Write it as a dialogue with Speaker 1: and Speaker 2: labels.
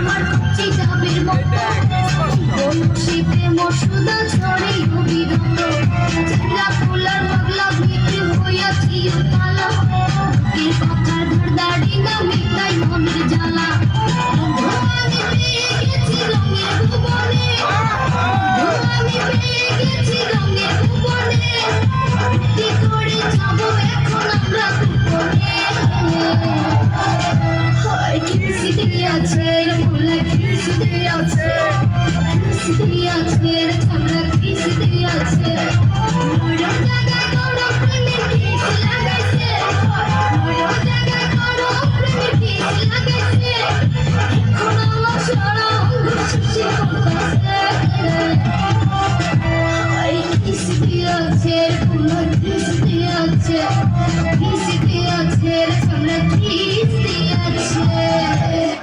Speaker 1: আমার কচি ডাবের মতো শীতে মসুদা ঝরে অবিরত চিল্লা ফুলার পাগলা ভিতরে হইয়াছি কালা এর কথা ধরদাড়ি না মিটাই মনের জ্বালা আমি পেয়ে গেছি রঙের ভুবনে আমি পেয়ে গেছি রঙের ভুবনে কি করে যাবো এখন আমরা গোপনে হয় কিসি দিয়াছে ফুলে কিসি দিয়াছে কিসি দিয়াছে আমরা কিসি দিয়াছে